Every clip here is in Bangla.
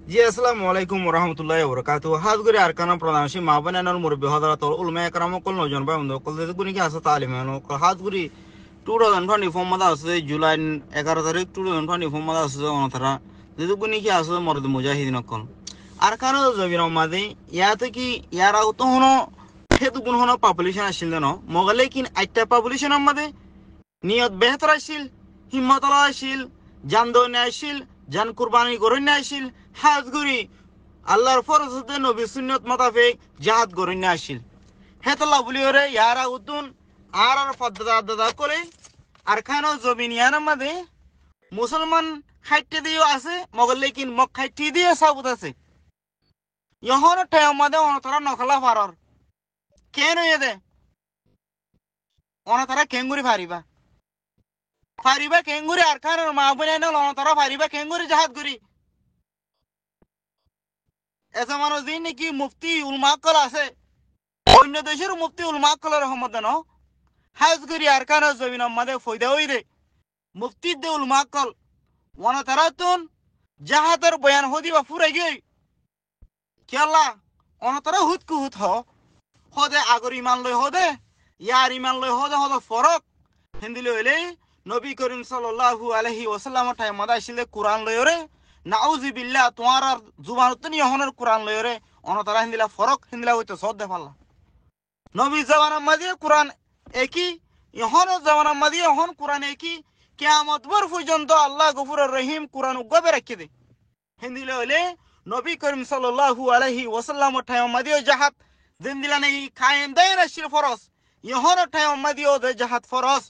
জি আসসালামু আলাইকুম ওরহামতুল্লাহি ওবরাকাতু হাজগুরি আরকানা প্রধানশী মাহবানানুল মুরব্বী হযরতুল উলামা একরাম কল নজন ভাই বন্ধু কল যে গুনি কি আছে তালিমানো হাজগুরি 2024 মাদা আছে জুলাই 11 তারিখ 2024 মাদা আছে অনতারা যে গুনি কি আছে মরদ মুজাহিদিন কল আরকানা জবির মাদে ইয়াতে কি ইয়ারা তো হনো হেতু গুণ হনো পপুলেশন আসিল ন মগলে কিন আইটা পপুলেশন আমাদে নিয়ত বেহতর আসিল হিম্মতলা আসিল জান দৌনে আসিল জান কুরবানি গরন্য আসিল হাজগুরি আল্লাহর ফরজ হতে নবী সুন্নত মোতাবেক জাহাদ গরন্য আসিল হেতলা বলিওরে ইয়ারা উদ্দুন আর পদ্দা করে আর খানো জমিন ইয়ার মাঝে মুসলমান খাইতে দিয়েও আছে মগল লেকিন মক খাইতে দিয়ে সাবুত আছে ইহর ঠেয় মাঝে অনতরা নখলা ফারর কেন দে অনতরা কেঙ্গুরি ফারিবা ফারিবা কেঙ্গুরি আর খানোর মা বোনে অনতরা ফারিবা কেঙ্গুরি জাহাদ করি এসে মানুষ দিন নাকি মুফতি উলমাকল আছে অন্য দেশের মুফতি উলমাকলের রহমত ন হাজ করি আর খানোর জমিন আমাদের ফয়দা হই দে মুফতি দে উলমাকল অনতরা তুন জাহাতের বয়ান হদিবা ফুরে গিয়ে কেলা অনতরা হুতকু হুত হদে আগর ইমান লই হদে ইয়ার ইমান লই হদে হদে ফরক হিন্দি লইলে নবী করিম সাল্লাল্লাহু আলাইহি ওয়াসাল্লাম ঠাই মাদাইছিলে কুরআন লইরে নাউজি বিল্লাহ তোমার আর জুবানতনি হনের কুরআন লইরে অনতারা হিন্দিলা ফরক হিন্দিলা হইতে সদ দেফাল্লা নবী জামানা মাদিয়ে কুরআন একই ইহন জামানা মাদিয়ে হন কুরআন একই কিয়ামত বর পর্যন্ত আল্লাহ গফুরুর রহিম কুরআন উগবে রাখি দে হিন্দি লইলে নবী করিম সাল্লাল্লাহু আলাইহি ওয়াসাল্লাম ঠাই মাদিয়ে জাহাত জিন্দিলা নেই কায়েম দেয় শির ফরজ ইহন ঠাই মাদিয়ে দে জাহাত ফরজ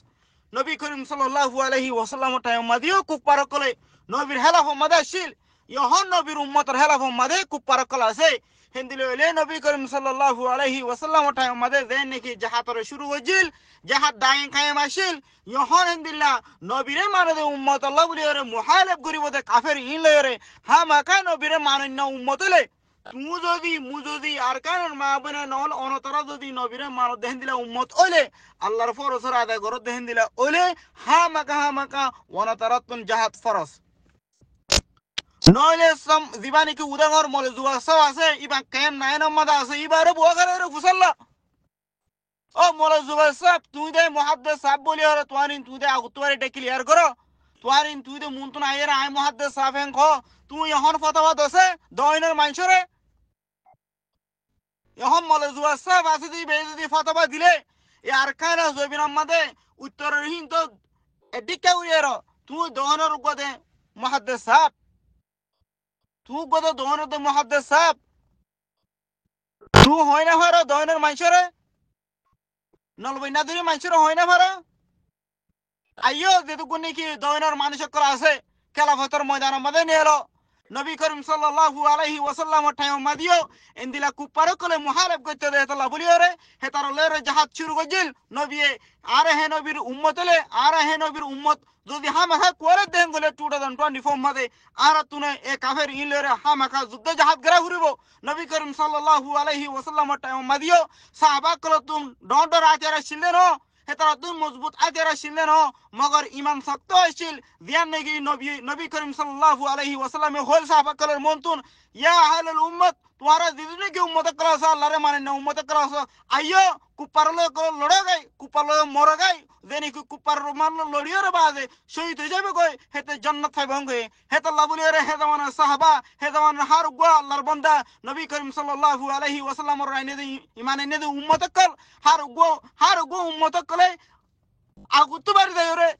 নবী করিম সাল্লাল্লাহু আলাইহি ওয়াসাল্লাম টাইম মাদিও কুফার কলে নবীর হেলাফ মাদে শিল ইহন নবীর উম্মতের হেলাফ মাদে কুফার কল আছে হিন্দি লইলে নবী করিম সাল্লাল্লাহু আলাইহি ওয়াসাল্লাম টাইম মাদে দেন নাকি জাহাতর শুরু হইছিল জাহাত দায়েন কায়েম আসিল ইহন হিন্দিল্লাহ নবীরে মানদে উম্মত আল্লাহ বলিরে মুহালিফ গরিবতে কাফের ইন লইরে হা মাকা নবীরে মানন্য উম্মতলে মুজদি আর কারণ মা বনে নহল অনতরা যদি নবীরে মানো দেহেন দিলা উম্মত ওইলে আল্লাহর ফরজের আদায় করত দেহেন দিলা ওইলে হা মাকা অনতরাতুন জাহাত ফরজ নইলে সম জীবানি কি উদাঙ্গর মলে জুয়া সব আছে ইবা কেন নাইন মাদা আছে ইবারে বুয়াগারে ফুসাল্লা ও মলে জুয়া সব তুই দে মুহাদ্দিস সাহেব বলি আর তুই দে আগুতবারে ডে ক্লিয়ার করো তুই দে মুনতুন আইরা আই মুহাদ্দিস সাহেব হেন খ তুই এখন ফতোয়া দছে দয়নের মাইনসরে এখন মলে জুয়া সব আছে যদি ফতোয়া দিলে এ আর কানা জবিন আমাদে উত্তরহীন তো এদিকে উইয়ের তুই দহনের গদে মুহাদ্দিস সাহেব তুই গদে দহনের দে মুহাদ্দিস সাহেব তুই হয় না ভারো দহনের মাইনসরে নলবইনা দুরি মাইনসরে হয় না ভারো আইয়ো যেটুকু নাকি দহনের মানুষকরা আছে খেলাফতের ময়দান আমাদের নিয়ে এলো নবী করিম সাল্লাল্লাহু আলাইহি ওয়াসাল্লাম টাইম মাদিও ইন্দিলা কুপার কলে মুহারিব করতে দে তালা বলিওরে হেতার লেরে জাহাজ শুরু কইছিল নবী আরে হে নবীর উম্মতলে আরে হে নবীর উম্মত যদি হামাখা করে দেন গলে 2024 মাদে আর তুনে এ কাফের ইন লেরে হামাখা যুদ্ধ জাহাজ গরা ঘুরিব নবী করিম সাল্লাল্লাহু আলাইহি ওয়াসাল্লাম টাইম মাদিও সাহাবা কলে তুম ডর আচারা ছিলেন হেতারা তুম মজবুত আচারা ছিলেন মগর ইমান শক্ত হয়েছিল দিয়ান নেগি নবী করিম সাল্লাল্লাহু আলাইহি ওয়াসাল্লামে হল সাহাবা কলের মন্তুন ইয়া আহলুল উম্মত তোমারা দিদুনে কি উম্মত করাছ আল্লাহরে মানে না উম্মত করাছ আইয়ো কুপারলে লড়ে গাই কুপারলে মরে গাই যেনি কুপার মান লড়িয়ে রে বাজে শহীদ হয়ে যাবে কই হেতে জান্নাত পাইবং কই হেতে লাবুলিয়ে রে হে জামানা সাহাবা হে জামানা হার গো আল্লাহর বান্দা নবী করিম সাল্লাল্লাহু আলাইহি ওয়াসাল্লামর রাইনে দে ইমান এনে দে উম্মত কল হার গো উম্মত কলে আগুতো বাড়ি যায় রে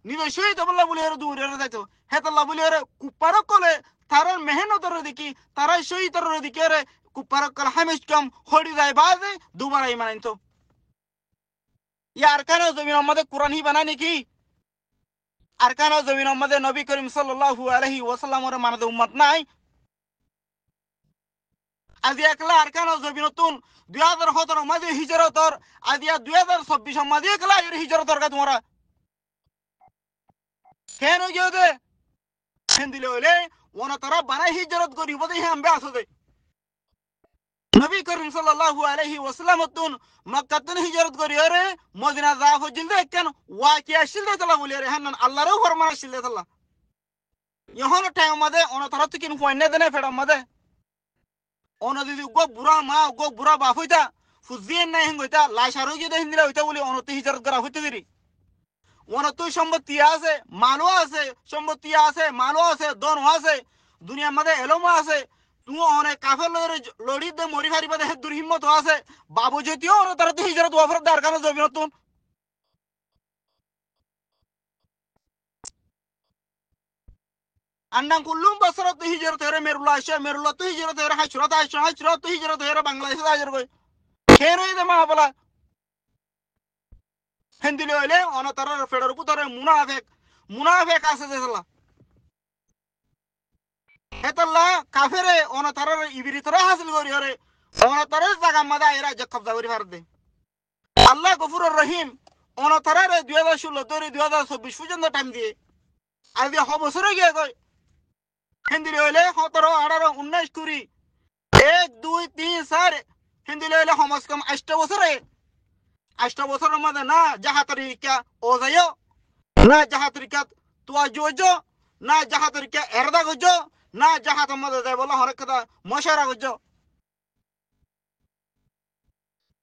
নিবে শহীদ আল্লাহ বলিয়ে রে দূরে রে যাইতো হেতে লাবুলিয়ে রে কুপার কলে তারার মেহনতর দিকে তারাই শহীদর দিকে রে কুপার কল হামেশ কম হড়ি যায় বাজে দুবারা ইমান আনতো ইয়ার কারণে জমিন আমাদের কোরআন হি বানায় নাকি আর কারণে জমিন আমাদের নবী করিম সাল্লাল্লাহু আলাইহি ওয়াসাল্লামের মানদে উম্মত নাই আজি একলা আর কারণে জমিন নতুন 2017 মাঝে হিজরতর আজি 2026 মাঝে একলা এর হিজরতর কা তোমরা কেন গিয়ে দে হিন্দিলে হইলে ওনা তারা বানাই হিজরত করিব দে হামবে আসে নবী করিম সাল্লাল্লাহু আলাইহি ওয়াসাল্লাম তুন মক্কা তুন হিজরত করি রে মদিনা যা হজিল দে কেন ওয়াকি আসিল দে তালা বলি রে হান্নান আল্লাহরও ফরমান আসিল দে তালা यहन टाइम मदे ओन तरह तो किन पॉइंट देने फेड़ा मदे ओन दीदी उगो बुरा माँ उगो बुरा बाप होता फुजियन नहीं होता लाशारो जो दे हिंदिला होता बोली ओन तो हिजरत करा होती दिरी ओन तो সম্পত্তি আছে মালও আছে সম্পত্তি আছে মালও আছে দন আছে দুনিয়া মদে এলোমা আছে তুই অনেক কাফের লড়ি দে মরি ফারি বাদে দূর হিম্মত আছে বাবু যদিও ওর তারা তো হিজরত ওয়াফর দার কারণে যাবি নতুন আন্না কুল্লুম বছর তো হিজরত হেরে মেরুল্লাহ তো হিজরত হেরে হাসরত তো হিজরত হেরে বাংলাদেশে হাজির কই খের হই দে মা বলা হিন্দিলে হইলে অন তারা ফেডার পুতরে মুনাফেক আছে দেলা হেতল্লা কাফেরে অন তারা ইবিরিতরা হাসিল করি হরে অন তারা জায়গা মাদা এরা যে কবজা করি fur they Allah গফুরুর Rahim on তারা 2016 ধরে 2024 পর্যন্ত টাইম দিয়ে আজ বছরে গিয়ে কয় হিন্দিলে হইলে 17 18 19 কুড়ি 1 2 3 4 হিন্দিলে হইলে কমস কম 8 বছরে 8 বছরের মধ্যে না যাহা তরিকা ও যাইও না যাহা তরিকা তুয়া জোজো না যাহা তরিকা এরদা গজো না যাহা তোমাদের দেয় বলো হরেক কথা মশারা গজো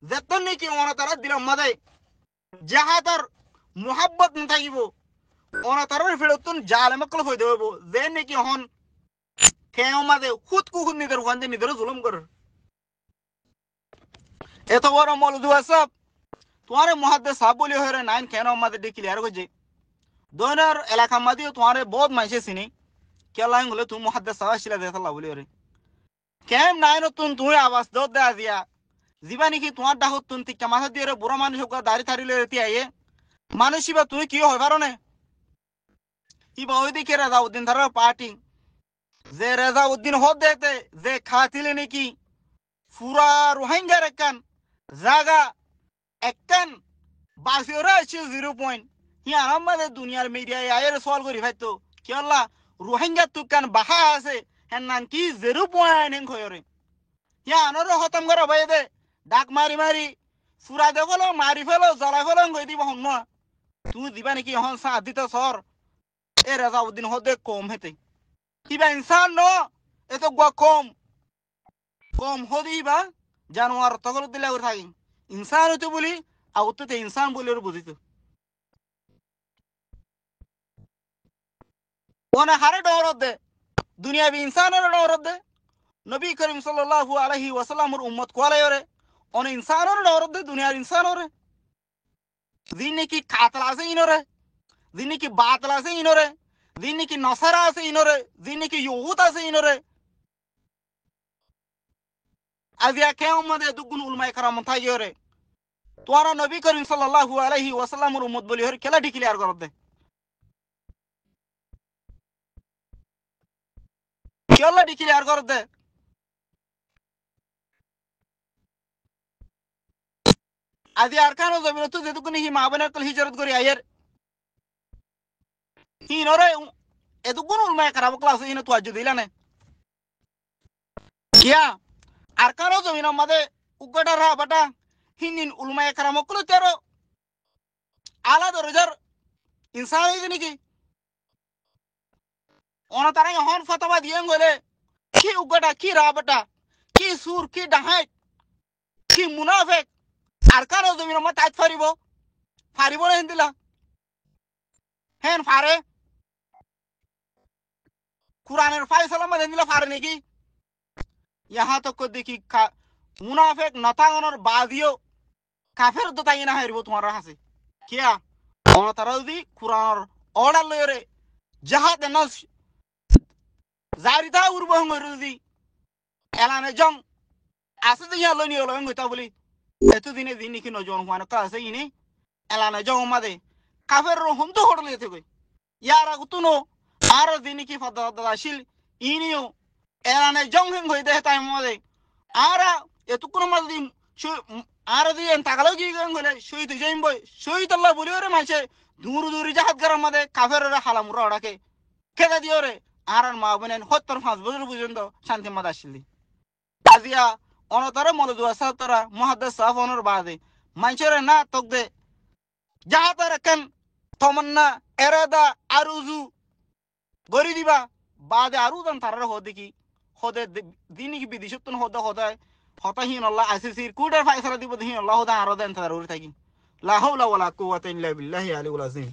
যেতন নাকি ওনা তারা দিলাম মাদে যাহা তার মোহাব্বত না থাকিব ওনা তারার ফেরতুন জালে মকল হয়ে দেব যে নাকি হন কেউ মাদে খুদ কুকুর নিদের ওখান নিদের জুলুম কর এত বড় মৌলুদ সব তোমার মুহাদ্দিস সাহেব বলি হরে নাইন কেন আমাদের ডিক্লেয়ার করছে দোনার এলাকা মাদিও তোমার বহুত মাইসে চিনি কে লাইন হলে তুমি মুহাদ্দিস সাহেব ছিল দেখালা বলি হরে কেম নাইন তুমি আওয়াজ দো দে দিয়া জিবা নাকি তোমার ডাহত তুমি টিকা মাথা দিয়ে বুড়ো মানুষ দাড়ি থাড়ি লেতি আইয়ে মানুষ বা তুমি কি হয় পারো না ইবা ওই দিকে রেজাউদ্দিন ধারার পার্টি যে রেজাউদ্দিন হদ দেখতে যে খাতিলে নাকি পুরা রোহিঙ্গার একখান জাগা একখান বাসিওরা আছে 0 পয়েন্ট হি আমাদের দুনিয়ার মিডিয়ায় আয়ের সওয়াল করি ভাই তো কি আল্লাহ রোহিঙ্গা তুকান বাহা আছে হেন নান কি 0 পয়েন্ট হেন কয়রে হি আনর খতম করা ভাই দে ডাক মারি মারি পুরা দেখলো মারি ফেলো জ্বালা ফেলো কই দিব হন তুই দিবা নাকি হন সাথ দিতে সর এ রেজাউদ্দিন হদে কম হেতে কিবা ইনসান ন এত কম হদিবা জানোয়ার তগল দিলে ওর থাকি ইনসান হইতো বলি আউতে ইনসান বলে ওর বুঝিত ওনা হারে ডরত দে দুনিয়া বি ইনসানের ডরত দে নবী করিম সাল্লাল্লাহু আলাইহি ওয়াসাল্লামর উম্মত কোয়ালে ওরে ওনা ইনসানের ডরত দে দুনিয়ার ইনসান ওরে দিনে কি কাতল আছে ইনরে দিনে কি বাতল আছে ইনরে দিনে কি নসারা আছে ইনরে দিনে কি ইহুদ আছে ইনরে আজিয়া কেউ মধ্যে দুগুণ উলমায়ে কেরাম থাকি ওরে তোরা নবী করিম সাল্লাল্লাহু আলাইহি ওয়াসাল্লামর উম্মত বলি হরে খেলা ডিক্লেয়ার করত দে কেলা ডিক্লেয়ার করত দে আজি আর কানো জমিন তো যেটুকুনি হি মা বোনের কল হিজরত করি আয়ের হি নরে এটুকুন উলমায়ে কেরাম ক্লাস ইন তো আজ দিলা না কিয়া আর কানো জমিন আমাদের উগটা রা বাটা হিনিন উলমায়ে কেরাম কল তেরো আলা দরজার ইনসান হইছে নাকি ওনা তারা হন ফতোয়া দিয়ে গলে কি উগটা কি রা বাটা কি সুর কি ডাহাই কি মুনাফিক আর কারো জমিন মত আজ ফারিব না হিন্দিলা হেন ফারে কুরআনের ফায়সালা মত হিন্দিলা ফারে নাকি यहाँ तक को देखी मुनाफिक नतांगनर बादियो काफेर दताई ना हारिबो तुम्हारा हासे क्या ओना तरदी कुरानर ऑर्डर लयरे जहाद नस जारिता उरबो हंगरदी एलाने जंग आसे दिया लनि ओलो हंगता बोली एतु दिने दिनि कि नजन हुआन का से इने एलाने जंग मादे काफेर रो हम तो होड़ लेते कोई यारा गुतुनो आरो दिनि कि फदा दलाशिल इनियो এলানে জং হেং হই দে তাই মদে আরা এতুকুন মাদি আর দি এন তাগালো কি গং হলে সুই তুই যাইম বই সুই তল্লা বলি ওরে মাছে দূর জাহাজ গরম মদে কাফের রে হালাম রড়াকে কেদা দিও রে আর মা বনেন 75 বছর পর্যন্ত শান্তি মাদ আসলি আজিয়া অনতরে মলদুয়া সাতরা মুহাদ্দিস সাহেব অনর বাদে মাইছরে না তক দে যাহা তার কেন তমন্না এরাদা আরুজু গরি দিবা বাদে আরো দান তারার হদে কি হদে দিনই কি বিদেশত হদে হদায় হতাহীন আল্লাহ আইসিসির কুডার ফাইসলা দিব দিন আল্লাহ হদা আরো দেন তার উড়ে থাকি লা হাওলা ওয়ালা কুওয়াতা ইল্লা বিল্লাহি আলিউল আযীম